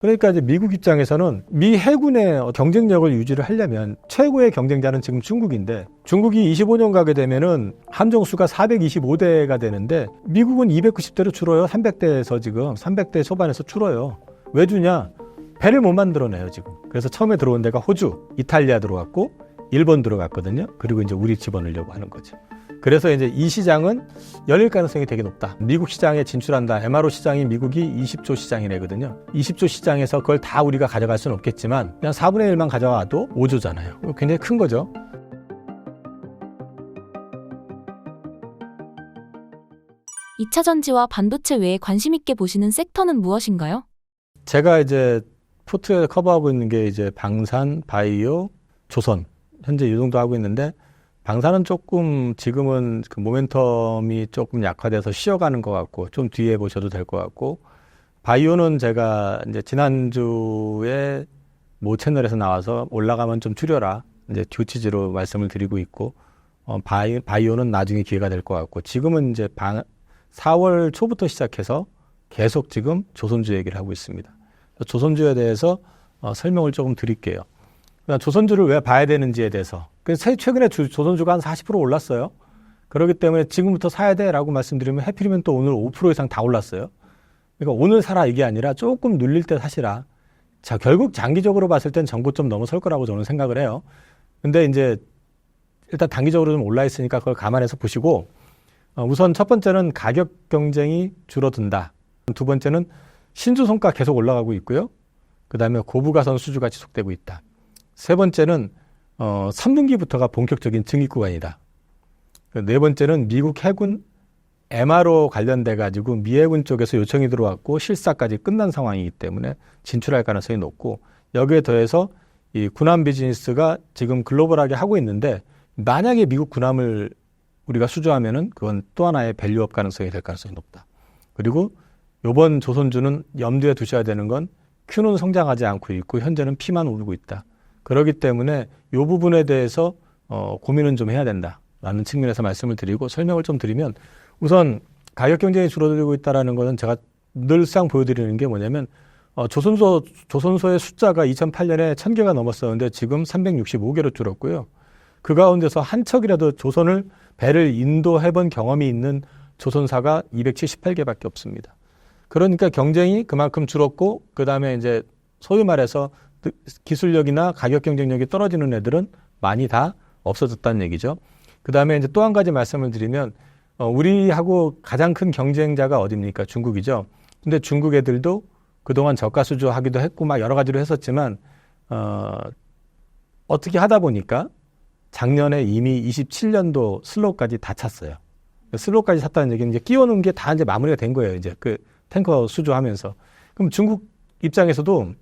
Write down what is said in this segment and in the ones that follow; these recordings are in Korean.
그러니까 이제 미국 입장에서는 미 해군의 경쟁력을 유지를 하려면 최고의 경쟁자는 지금 중국인데, 중국이 25년 가게 되면은 함정 수가 425대가 되는데 미국은 290대로 줄어요. 300대에서 지금 300대 초반에서 줄어요. 왜 주냐? 배를 못 만들어내요 지금. 그래서 처음에 들어온 데가 호주, 이탈리아 들어갔고 일본 들어갔거든요. 그리고 이제 우리 집어넣으려고 하는 거죠. 그래서 이제 이 시장은 열릴 가능성이 되게 높다. 미국 시장에 진출한다. MRO 시장이 미국이 20조 시장이래거든요. 20조 시장에서 그걸 다 우리가 가져갈 수는 없겠지만 그냥 4분의 1만 가져와도 5조잖아요. 굉장히 큰 거죠. (2차) 전지와 반도체 외에 관심 있게 보시는 섹터는 무엇인가요? 제가 이제 포트에 커버하고 있는 게 이제 방산, 바이오, 조선. 현재 이 정도 하고 있는데, 방산은 조금 지금은 그 모멘텀이 조금 약화돼서 쉬어가는 것 같고 좀 뒤에 보셔도 될 것 같고, 바이오는 제가 이제 지난주에 모 채널에서 나와서 올라가면 좀 줄여라 이제 듀치즈로 말씀을 드리고 있고, 바이오는 나중에 기회가 될 것 같고, 지금은 이제 4월 초부터 시작해서 계속 지금 조선주 얘기를 하고 있습니다. 조선주에 대해서 설명을 조금 드릴게요. 조선주를 왜 봐야 되는지에 대해서. 최근에 조선주가 한 40% 올랐어요. 그렇기 때문에 지금부터 사야 돼라고 말씀드리면 해필이면 또 오늘 5% 이상 다 올랐어요. 그러니까 오늘 사라 이게 아니라 조금 눌릴 때 사시라. 자, 결국 장기적으로 봤을 땐 정고점 넘어설 거라고 저는 생각을 해요. 근데 이제 일단 단기적으로 좀 올라 있으니까 그걸 감안해서 보시고, 우선 첫 번째는 가격 경쟁이 줄어든다. 두 번째는 신주 성과 계속 올라가고 있고요. 그 다음에 고부가선 수주가 지속되고 있다. 세 번째는 3분기부터가 본격적인 증익 구간이다. 네 번째는 미국 해군 MRO 관련돼 가지고 미 해군 쪽에서 요청이 들어왔고 실사까지 끝난 상황이기 때문에 진출할 가능성이 높고, 여기에 더해서 이 군함 비즈니스가 지금 글로벌하게 하고 있는데, 만약에 미국 군함을 우리가 수주하면은 그건 또 하나의 밸류업 가능성이 될 가능성이 높다. 그리고 이번 조선주는 염두에 두셔야 되는 건 Q는 성장하지 않고 있고 현재는 P만 오르고 있다. 그렇기 때문에 이 부분에 대해서 고민은 좀 해야 된다라는 측면에서 말씀을 드리고, 설명을 좀 드리면, 우선 가격 경쟁이 줄어들고 있다는 것은 제가 늘상 보여드리는 게 뭐냐면, 조선소의 숫자가 2008년에 1000개가 넘었었는데 지금 365개로 줄었고요. 그 가운데서 한 척이라도 조선을 배를 인도해본 경험이 있는 조선사가 278개밖에 없습니다. 그러니까 경쟁이 그만큼 줄었고, 그 다음에 이제 소위 말해서 기술력이나 가격 경쟁력이 떨어지는 애들은 많이 다 없어졌다는 얘기죠. 그 다음에 이제 또 한 가지 말씀을 드리면, 우리하고 가장 큰 경쟁자가 어디입니까? 중국이죠. 근데 중국 애들도 그동안 저가 수주하기도 했고 막 여러 가지로 했었지만, 어떻게 하다 보니까 작년에 이미 27년도 슬롯까지 다 찼어요. 슬롯까지 찼다는 얘기는 이제 끼워놓은 게 다 이제 마무리가 된 거예요. 이제 그 탱커 수주하면서. 그럼 중국 입장에서도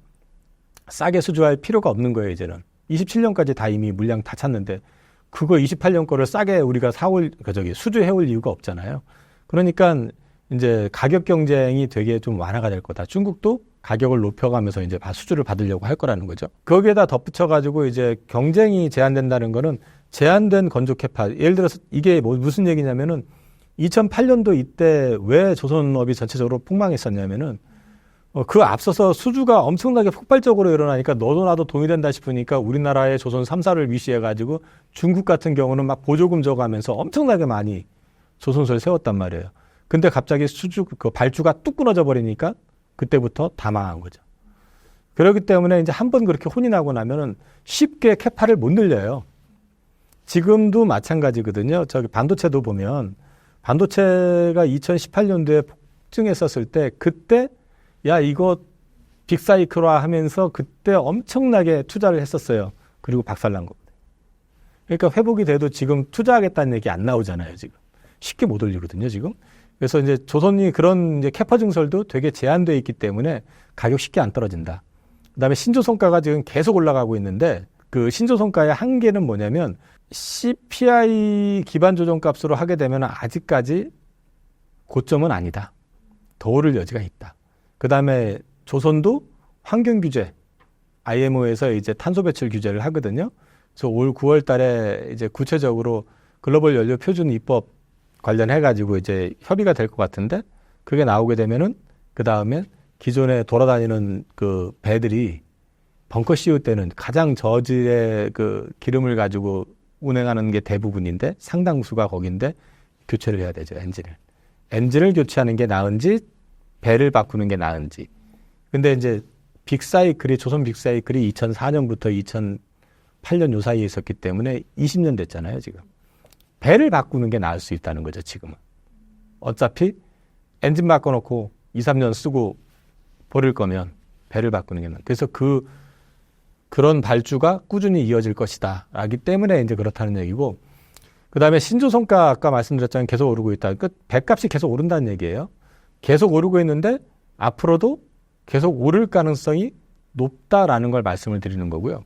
싸게 수주할 필요가 없는 거예요, 이제는. 27년까지 다 이미 물량 다 찼는데, 그거 28년 거를 싸게 우리가 수주해올 이유가 없잖아요. 그러니까 이제 가격 경쟁이 되게 좀 완화가 될 거다. 중국도 가격을 높여가면서 이제 수주를 받으려고 할 거라는 거죠. 거기에다 덧붙여가지고 이제 경쟁이 제한된다는 거는 제한된 건조 캐파. 예를 들어서 이게 무슨 얘기냐면은 2008년도 이때 왜 조선업이 전체적으로 폭망했었냐면은 그 앞서서 수주가 엄청나게 폭발적으로 일어나니까 너도 나도 동의된다 싶으니까 우리나라의 조선 3사를 위시해가지고 중국 같은 경우는 막 보조금 줘가면서 엄청나게 많이 조선소를 세웠단 말이에요. 근데 갑자기 그 발주가 뚝 끊어져 버리니까 그때부터 다 망한 거죠. 그렇기 때문에 이제 한번 그렇게 혼이 나고 나면은 쉽게 캐파를 못 늘려요. 지금도 마찬가지거든요. 반도체도 보면, 반도체가 2018년도에 폭증했었을 때 그때 야 이거 빅사이클화 하면서 그때 엄청나게 투자를 했었어요. 그리고 박살난 거거든요. 그러니까 회복이 돼도 지금 투자하겠다는 얘기 안 나오잖아요. 지금 쉽게 못 올리거든요. 지금. 그래서 이제 조선이 그런 이제 캐파 증설도 되게 제한되어 있기 때문에 가격 쉽게 안 떨어진다. 그다음에 신조성가가 지금 계속 올라가고 있는데, 그 신조성가의 한계는 뭐냐면 CPI 기반 조정값으로 하게 되면 아직까지 고점은 아니다. 더 오를 여지가 있다. 그 다음에 조선도 환경 규제, IMO에서 이제 탄소 배출 규제를 하거든요. 그래서 올 9월 달에 이제 구체적으로 글로벌 연료 표준 입법 관련해가지고 이제 협의가 될 것 같은데, 그게 나오게 되면은 그 다음에 기존에 돌아다니는 그 배들이 벙커 씌울 때는 가장 저질의 그 기름을 가지고 운행하는 게 대부분인데 상당수가 거긴데 교체를 해야 되죠, 엔진을 교체하는 게 나은지 배를 바꾸는 게 나은지. 근데 이제 조선 빅사이클이 2004년부터 2008년 요 사이에 있었기 때문에 20년 됐잖아요, 지금. 배를 바꾸는 게 나을 수 있다는 거죠, 지금은. 어차피 엔진 바꿔놓고 2, 3년 쓰고 버릴 거면 배를 바꾸는 게 나아요. 그래서 그런 발주가 꾸준히 이어질 것이다. 라기 때문에 이제 그렇다는 얘기고, 그 다음에 신조선가 아까 말씀드렸잖아요. 계속 오르고 있다. 그 배값이 계속 오른다는 얘기예요. 계속 오르고 있는데 앞으로도 계속 오를 가능성이 높다라는 걸 말씀을 드리는 거고요.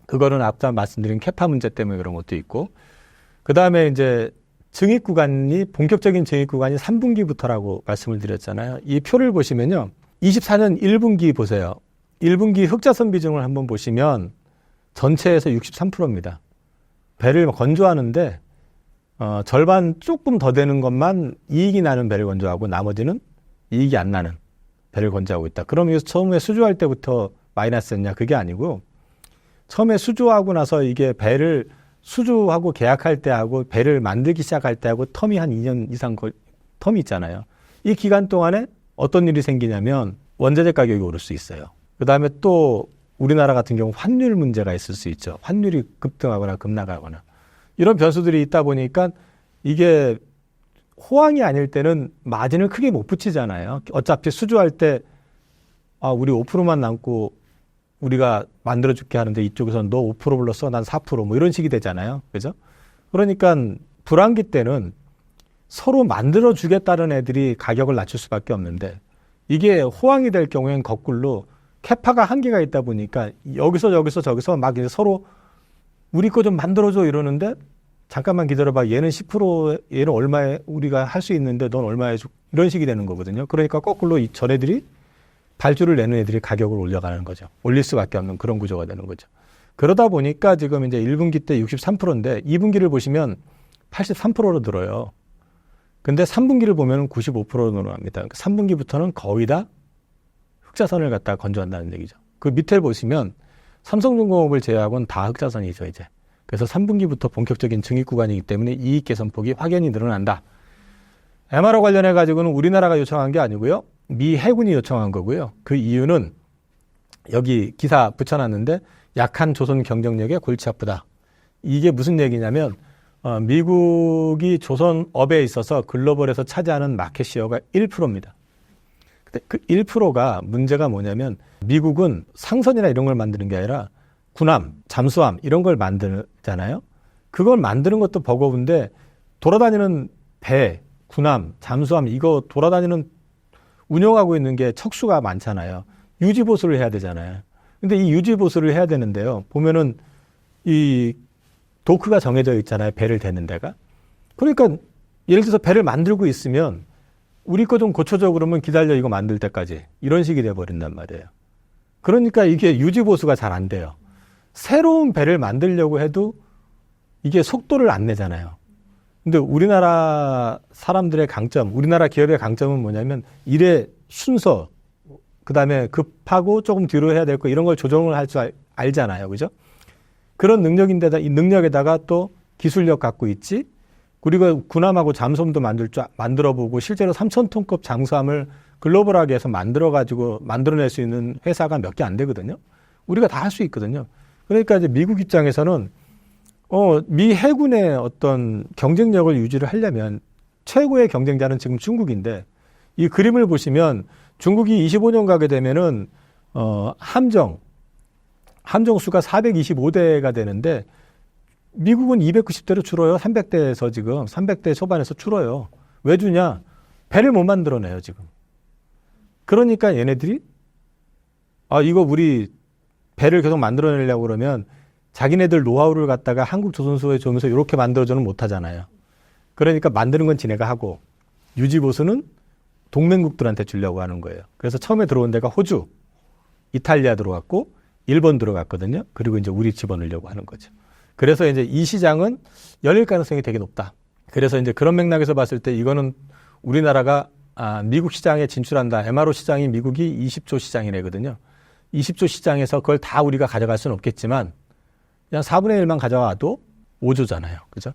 그거는 앞서 말씀드린 캐파 문제 때문에 그런 것도 있고, 그 다음에 이제 본격적인 증익 구간이 3분기부터라고 말씀을 드렸잖아요. 이 표를 보시면요. 24년 1분기 보세요. 1분기 흑자선 비중을 한번 보시면 전체에서 63%입니다. 배를 건조하는데 절반 조금 더 되는 것만 이익이 나는 배를 건조하고 나머지는 이익이 안 나는 배를 건조하고 있다. 그러면 처음에 수주할 때부터 마이너스였냐? 그게 아니고 처음에 수주하고 나서 이게 배를 수주하고 계약할 때하고 배를 만들기 시작할 때하고 텀이 한 2년 이상 텀이 있잖아요. 이 기간 동안에 어떤 일이 생기냐면 원자재 가격이 오를 수 있어요. 그 다음에 또 우리나라 같은 경우 환율 문제가 있을 수 있죠. 환율이 급등하거나 급락하거나. 이런 변수들이 있다 보니까 이게 호황이 아닐 때는 마진을 크게 못 붙이잖아요. 어차피 수주할 때 우리 5%만 남고 우리가 만들어줄게 하는데 이쪽에서는 너 5% 불렀어, 난 4% 뭐 이런 식이 되잖아요. 그죠? 그러니까 불황기 때는 서로 만들어주겠다는 애들이 가격을 낮출 수밖에 없는데 이게 호황이 될 경우엔 거꾸로 캐파가 한계가 있다 보니까 여기서 막 이제 서로 우리 거 좀 만들어줘 이러는데 잠깐만 기다려봐. 얘는 10%, 얘는 얼마에 우리가 할 수 있는데 넌 얼마에 줘? 이런 식이 되는 거거든요. 그러니까 거꾸로 전 애들이 발주를 내는 애들이 가격을 올려가는 거죠. 올릴 수밖에 없는 그런 구조가 되는 거죠. 그러다 보니까 지금 이제 1분기 때 63%인데 2분기를 보시면 83%로 늘어요. 근데 3분기를 보면 95%로 늘어납니다. 그러니까 3분기부터는 거의 다 흑자선을 갖다가 건조한다는 얘기죠. 그 밑에 보시면 삼성중공업을 제외하고는 다 흑자선이죠, 이제. 그래서 3분기부터 본격적인 증익 구간이기 때문에 이익 개선폭이 확연히 늘어난다. MRO 관련해 가지고는 우리나라가 요청한 게 아니고요. 미 해군이 요청한 거고요. 그 이유는 여기 기사 붙여놨는데 약한 조선 경쟁력에 골치 아프다. 이게 무슨 얘기냐면 미국이 조선업에 있어서 글로벌에서 차지하는 마켓 시어가 1%입니다. 근데 그 1%가 문제가 뭐냐면 미국은 상선이나 이런 걸 만드는 게 아니라 군함, 잠수함 이런 걸 만들잖아요. 그걸 만드는 것도 버거운데 돌아다니는 배, 군함, 잠수함 이거 돌아다니는 운영하고 있는 게 척수가 많잖아요. 유지보수를 해야 되잖아요. 근데 이 유지보수를 해야 되는데요. 보면은 이 도크가 정해져 있잖아요. 배를 대는 데가. 그러니까 예를 들어서 배를 만들고 있으면 우리 거 좀 고쳐줘 그러면 기다려 이거 만들 때까지 이런 식이 돼버린단 말이에요. 그러니까 이게 유지보수가 잘 안 돼요. 새로운 배를 만들려고 해도 이게 속도를 안 내잖아요. 근데 우리나라 사람들의 강점, 우리나라 기업의 강점은 뭐냐면 일의 순서, 그 다음에 급하고 조금 뒤로 해야 될 거 이런 걸 조정을 할 줄 알잖아요. 그죠? 그런 능력인데다 이 능력에다가 또 기술력 갖고 있지. 그리고 군함하고 잠수함도 만들어보고 실제로 3,000톤급 잠수함을 글로벌하게 해서 만들어낼 수 있는 회사가 몇 개 안 되거든요. 우리가 다 할 수 있거든요. 그러니까 이제 미국 입장에서는 미 해군의 어떤 경쟁력을 유지를 하려면 최고의 경쟁자는 지금 중국인데 이 그림을 보시면 중국이 25년 가게 되면은 함정 수가 425대가 되는데 미국은 290대로 줄어요. 300대에서 지금 300대 초반에서 줄어요. 왜 주냐? 배를 못 만들어내요, 지금. 그러니까 얘네들이 이거 우리 배를 계속 만들어내려고 그러면 자기네들 노하우를 갖다가 한국 조선소에 주면서 이렇게 만들어줘는 못하잖아요. 그러니까 만드는 건 지네가 하고 유지보수는 동맹국들한테 주려고 하는 거예요. 그래서 처음에 들어온 데가 호주, 이탈리아 들어갔고 일본 들어갔거든요. 그리고 이제 우리 집어넣으려고 하는 거죠. 그래서 이제 이 시장은 열릴 가능성이 되게 높다. 그래서 이제 그런 맥락에서 봤을 때 이거는 우리나라가 미국 시장에 진출한다. MRO 시장이 미국이 20조 시장이래거든요. 20조 시장에서 그걸 다 우리가 가져갈 수는 없겠지만 그냥 4분의 1만 가져가도 5조잖아요. 그죠?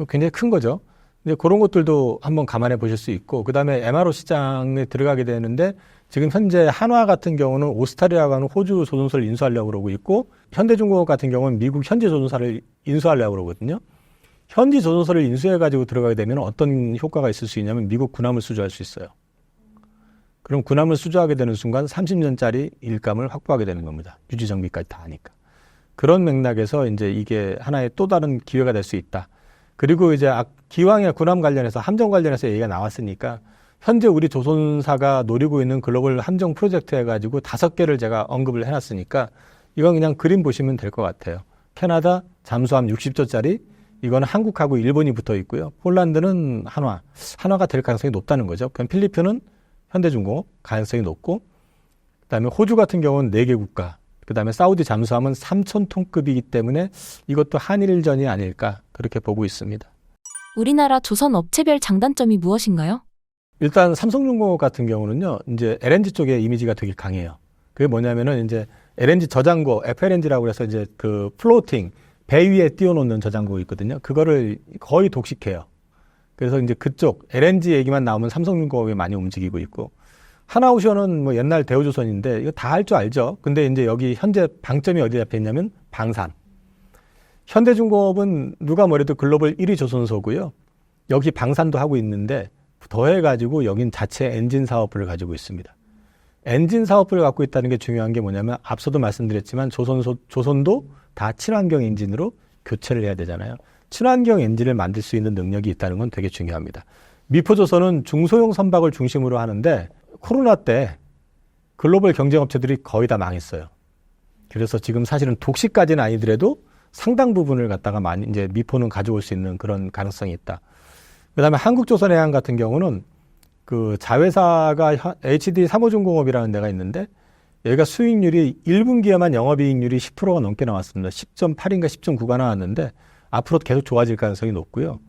굉장히 큰 거죠. 근데 그런 것들도 한번 감안해 보실 수 있고, 그 다음에 MRO 시장에 들어가게 되는데 지금 현재 한화 같은 경우는 오스타리아가 하는 호주 조선소를 인수하려고 그러고 있고, 현대중공업 같은 경우는 미국 현지 조선사를 인수하려고 그러거든요. 현지 조선소를 인수해가지고 들어가게 되면 어떤 효과가 있을 수 있냐면 미국 군함을 수주할 수 있어요. 그럼 군함을 수주하게 되는 순간 30년짜리 일감을 확보하게 되는 겁니다. 유지 정비까지 다 하니까. 그런 맥락에서 이제 이게 하나의 또 다른 기회가 될 수 있다. 그리고 이제 기왕에 군함 관련해서 함정 관련해서 얘기가 나왔으니까 현재 우리 조선사가 노리고 있는 글로벌 함정 프로젝트 해가지고 5개를 제가 언급을 해놨으니까 이건 그냥 그림 보시면 될 것 같아요. 캐나다 잠수함 60조짜리, 이거는 한국하고 일본이 붙어 있고요. 폴란드는 한화가 될 가능성이 높다는 거죠. 그럼 필리핀은 현대중공업 가능성이 높고, 그다음에 호주 같은 경우는 4개 국가, 그다음에 사우디 잠수함은 3,000톤급이기 때문에 이것도 한일전이 아닐까 그렇게 보고 있습니다. 우리나라 조선 업체별 장단점이 무엇인가요? 일단 삼성중공업 같은 경우는요, 이제 LNG 쪽에 이미지가 되게 강해요. 그게 뭐냐면은 이제 LNG 저장고, FLNG라고 해서 이제 그 플로팅, 배 위에 띄워놓는 저장고 있거든요. 그거를 거의 독식해요. 그래서 이제 그쪽 LNG 얘기만 나오면 삼성중공업이 많이 움직이고 있고, 하나오션은 뭐 옛날 대우조선인데 이거 다 할 줄 알죠. 근데 이제 여기 현재 방점이 어디에 잡혀 있냐면 방산. 현대중공업은 누가 뭐래도 글로벌 1위 조선소고요. 여기 방산도 하고 있는데 더해가지고 여긴 자체 엔진 사업을 가지고 있습니다. 엔진 사업을 갖고 있다는 게 중요한 게 뭐냐면 앞서도 말씀드렸지만 조선도 다 친환경 엔진으로 교체를 해야 되잖아요. 친환경 엔진을 만들 수 있는 능력이 있다는 건 되게 중요합니다. 미포조선은 중소형 선박을 중심으로 하는데 코로나 때 글로벌 경쟁업체들이 거의 다 망했어요. 그래서 지금 사실은 독식까지는 아니더라도 상당 부분을 갖다가 많이 이제 미포는 가져올 수 있는 그런 가능성이 있다. 그다음에 한국조선해양 같은 경우는 그 자회사가 HD 삼호중공업이라는 데가 있는데 얘가 수익률이 1분기에만 영업이익률이 10%가 넘게 나왔습니다. 10.8인가 10.9가 나왔는데 앞으로 계속 좋아질 가능성이 높고요.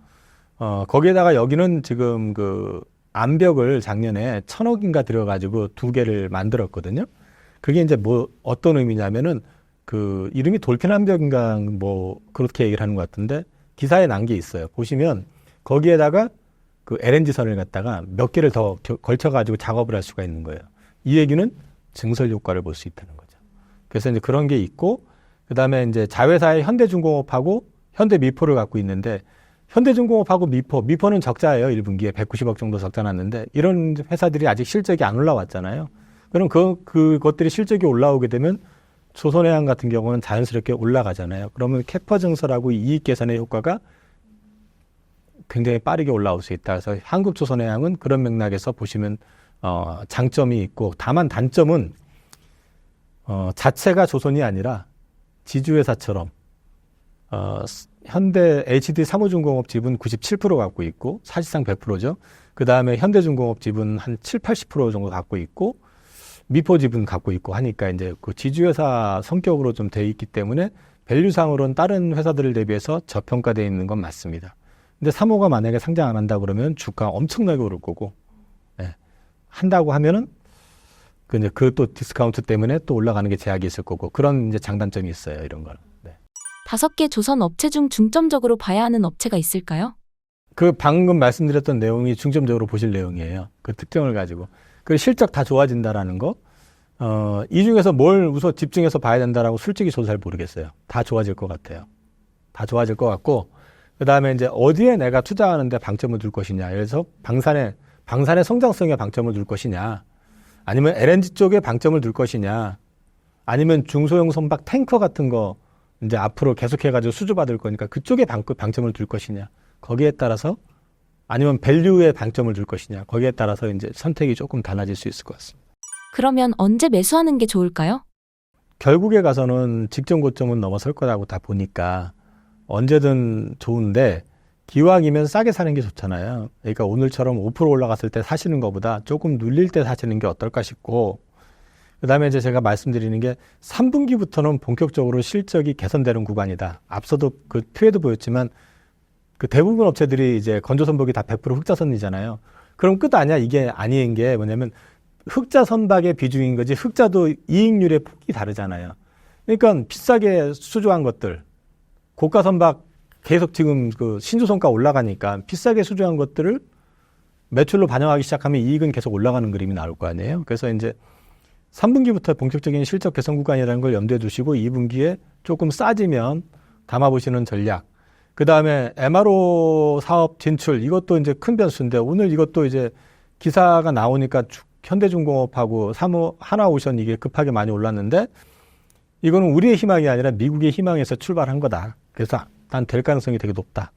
거기에다가 여기는 지금 그 암벽을 작년에 1,000억인가 들여가지고 2개를 만들었거든요. 그게 이제 뭐 어떤 의미냐면은 그 이름이 돌핀 암벽인가 뭐 그렇게 얘기를 하는 것 같은데 기사에 난 게 있어요. 보시면 거기에다가 그 LNG선을 갖다가 몇 개를 더 걸쳐가지고 작업을 할 수가 있는 거예요. 이 얘기는 증설 효과를 볼 수 있다는 거죠. 그래서 이제 그런 게 있고, 그 다음에 이제 자회사의 현대중공업하고 현대미포를 갖고 있는데, 현대중공업하고 미포는 적자예요. 1분기에 190억 정도 적자 났는데, 이런 회사들이 아직 실적이 안 올라왔잖아요. 그럼 그것들이 실적이 올라오게 되면 조선해양 같은 경우는 자연스럽게 올라가잖아요. 그러면 캐파 증설하고 이익 계산의 효과가 굉장히 빠르게 올라올 수 있다. 그래서 한국조선해양은 그런 맥락에서 보시면 장점이 있고, 다만 단점은 자체가 조선이 아니라 지주회사처럼 현대 HD 삼호중공업 지분 97% 갖고 있고 사실상 100%죠. 그 다음에 현대중공업 지분 한 7, 80% 정도 갖고 있고 미포 지분 갖고 있고 하니까 이제 그 지주회사 성격으로 좀 돼 있기 때문에 밸류상으로는 다른 회사들을 대비해서 저평가되어 있는 건 맞습니다. 근데 3호가 만약에 상장 안 한다 그러면 주가 엄청나게 오를 거고, 네. 한다고 하면은 그 또 디스카운트 때문에 또 올라가는 게 제약이 있을 거고, 그런 이제 장단점이 있어요, 이런 거는. 네. 5개 조선 업체 중 중점적으로 봐야 하는 업체가 있을까요? 그 방금 말씀드렸던 내용이 중점적으로 보실 내용이에요. 그 특징을 가지고. 그 실적 다 좋아진다라는 거. 이 중에서 뭘 우선 집중해서 봐야 된다라고 솔직히 저도 잘 모르겠어요. 다 좋아질 것 같아요. 다 좋아질 것 같고, 그 다음에 이제 어디에 내가 투자하는데 방점을 둘 것이냐. 그래서 방산의 성장성에 방점을 둘 것이냐. 아니면 LNG 쪽에 방점을 둘 것이냐. 아니면 중소형 선박 탱커 같은 거 이제 앞으로 계속해가지고 수주받을 거니까 그쪽에 방점을 둘 것이냐. 거기에 따라서 아니면 밸류에 방점을 둘 것이냐. 거기에 따라서 이제 선택이 조금 달라질 수 있을 것 같습니다. 그러면 언제 매수하는 게 좋을까요? 결국에 가서는 직전 고점은 넘어설 거라고 다 보니까 언제든 좋은데 기왕이면 싸게 사는 게 좋잖아요. 그러니까 오늘처럼 5% 올라갔을 때 사시는 것보다 조금 눌릴 때 사시는 게 어떨까 싶고, 그 다음에 이제 제가 말씀드리는 게 3분기부터는 본격적으로 실적이 개선되는 구간이다. 앞서도 그 표에도 보였지만 그 대부분 업체들이 이제 건조선박이 다 100% 흑자선이잖아요. 그럼 끝 아니야? 이게 아닌 게 뭐냐면 흑자 선박의 비중인 거지 흑자도 이익률의 폭이 다르잖아요. 그러니까 비싸게 수주한 것들, 고가 선박 계속 지금 그 신주성가 올라가니까 비싸게 수주한 것들을 매출로 반영하기 시작하면 이익은 계속 올라가는 그림이 나올 거 아니에요. 그래서 이제 3분기부터 본격적인 실적 개선 구간이라는 걸 염두에 두시고 2분기에 조금 싸지면 담아보시는 전략. 그 다음에 MRO 사업 진출, 이것도 이제 큰 변수인데 오늘 이것도 이제 기사가 나오니까 현대중공업하고 하나오션 이게 급하게 많이 올랐는데 이거는 우리의 희망이 아니라 미국의 희망에서 출발한 거다. 그래서 난 될 가능성이 되게 높다.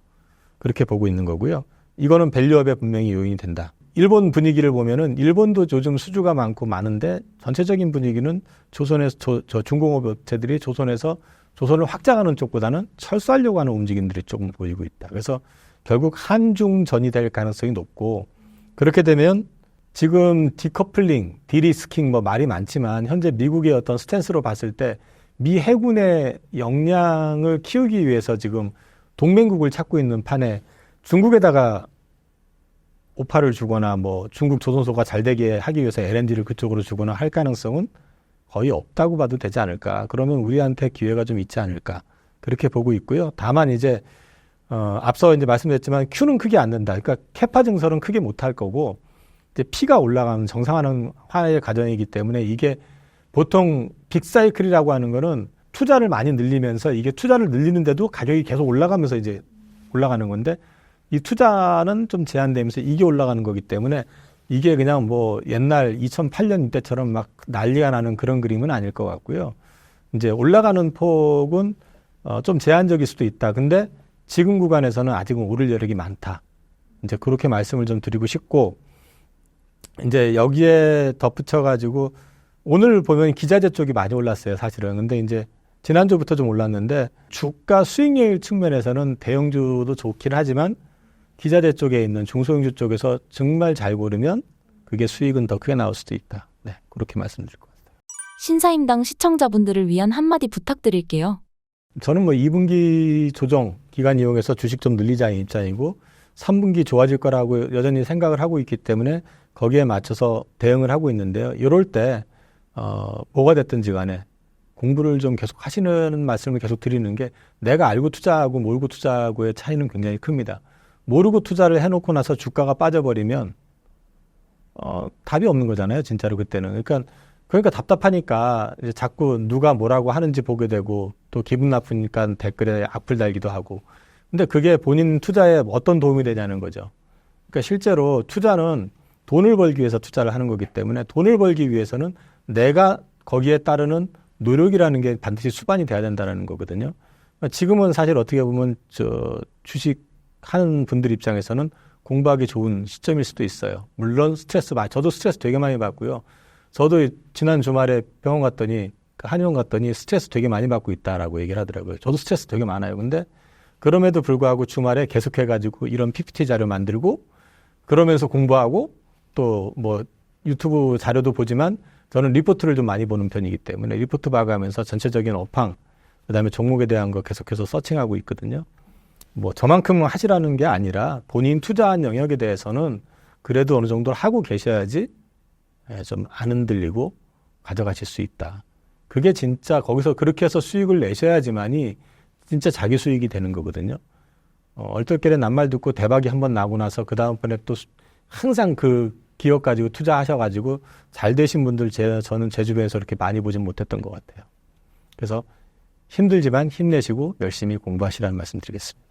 그렇게 보고 있는 거고요. 이거는 밸류업에 분명히 요인이 된다. 일본 분위기를 보면은 일본도 요즘 수주가 많고 많은데 전체적인 분위기는 조선에서 중공업 업체들이 조선을 확장하는 쪽보다는 철수하려고 하는 움직임들이 조금 보이고 있다. 그래서 결국 한중전이 될 가능성이 높고 그렇게 되면 지금 디커플링, 디리스킹 뭐 말이 많지만 현재 미국의 어떤 스탠스로 봤을 때 미 해군의 역량을 키우기 위해서 지금 동맹국을 찾고 있는 판에 중국에다가 오파를 주거나 뭐 중국 조선소가 잘 되게 하기 위해서 LNG를 그쪽으로 주거나 할 가능성은 거의 없다고 봐도 되지 않을까. 그러면 우리한테 기회가 좀 있지 않을까. 그렇게 보고 있고요. 다만 이제 앞서 이제 말씀드렸지만 Q는 크게 안 된다. 그러니까 캐파 증설은 크게 못할 거고 이제 P가 올라가는 정상화의 과정이기 때문에 이게 보통 빅사이클이라고 하는 거는 투자를 많이 늘리면서 이게 투자를 늘리는데도 가격이 계속 올라가면서 이제 올라가는 건데 이 투자는 좀 제한되면서 이게 올라가는 거기 때문에 이게 그냥 뭐 옛날 2008년 이때처럼 막 난리가 나는 그런 그림은 아닐 것 같고요. 이제 올라가는 폭은 좀 제한적일 수도 있다. 근데 지금 구간에서는 아직은 오를 여력이 많다. 이제 그렇게 말씀을 좀 드리고 싶고 이제 여기에 덧붙여가지고 오늘 보면 기자재 쪽이 많이 올랐어요, 사실은. 근데 이제 지난주부터 좀 올랐는데 주가 수익률 측면에서는 대형주도 좋긴 하지만 기자재 쪽에 있는 중소형주 쪽에서 정말 잘 고르면 그게 수익은 더 크게 나올 수도 있다. 네, 그렇게 말씀드릴 것 같아요. 신사임당 시청자분들을 위한 한마디 부탁드릴게요. 저는 뭐 2분기 조정 기간 이용해서 주식 좀 늘리자는 입장이고 3분기 좋아질 거라고 여전히 생각을 하고 있기 때문에 거기에 맞춰서 대응을 하고 있는데요. 이럴 때 뭐가 됐든지 간에 공부를 좀 계속 하시는 말씀을 계속 드리는 게 내가 알고 투자하고 모르고 투자하고의 차이는 굉장히 큽니다. 모르고 투자를 해놓고 나서 주가가 빠져버리면 답이 없는 거잖아요. 진짜로 그때는. 그러니까 답답하니까 이제 자꾸 누가 뭐라고 하는지 보게 되고 또 기분 나쁘니까 댓글에 악플 달기도 하고. 근데 그게 본인 투자에 어떤 도움이 되냐는 거죠. 그러니까 실제로 투자는 돈을 벌기 위해서 투자를 하는 거기 때문에 돈을 벌기 위해서는 내가 거기에 따르는 노력이라는 게 반드시 수반이 돼야 된다는 거거든요. 지금은 사실 어떻게 보면 주식 하는 분들 입장에서는 공부하기 좋은 시점일 수도 있어요. 물론 저도 스트레스 되게 많이 받고요. 저도 지난 주말에 병원 갔더니 한의원 갔더니 스트레스 되게 많이 받고 있다라고 얘기를 하더라고요. 저도 스트레스 되게 많아요. 근데 그럼에도 불구하고 주말에 계속해가지고 이런 PPT 자료 만들고 그러면서 공부하고 또 뭐 유튜브 자료도 보지만 저는 리포트를 좀 많이 보는 편이기 때문에 리포트 봐가면서 전체적인 업황 그다음에 종목에 대한 거 계속해서 서칭하고 있거든요. 뭐 저만큼 하시라는 게 아니라 본인 투자한 영역에 대해서는 그래도 어느 정도 하고 계셔야지 좀 안 흔들리고 가져가실 수 있다. 그게 진짜 거기서 그렇게 해서 수익을 내셔야지만이 진짜 자기 수익이 되는 거거든요. 얼떨결에 낱말 듣고 대박이 한번 나고 나서 그 다음번에 또 항상 그 기업 가지고 투자하셔가지고 잘 되신 분들 저는 제 주변에서 이렇게 많이 보진 못했던 것 같아요. 그래서 힘들지만 힘내시고 열심히 공부하시라는 말씀 드리겠습니다.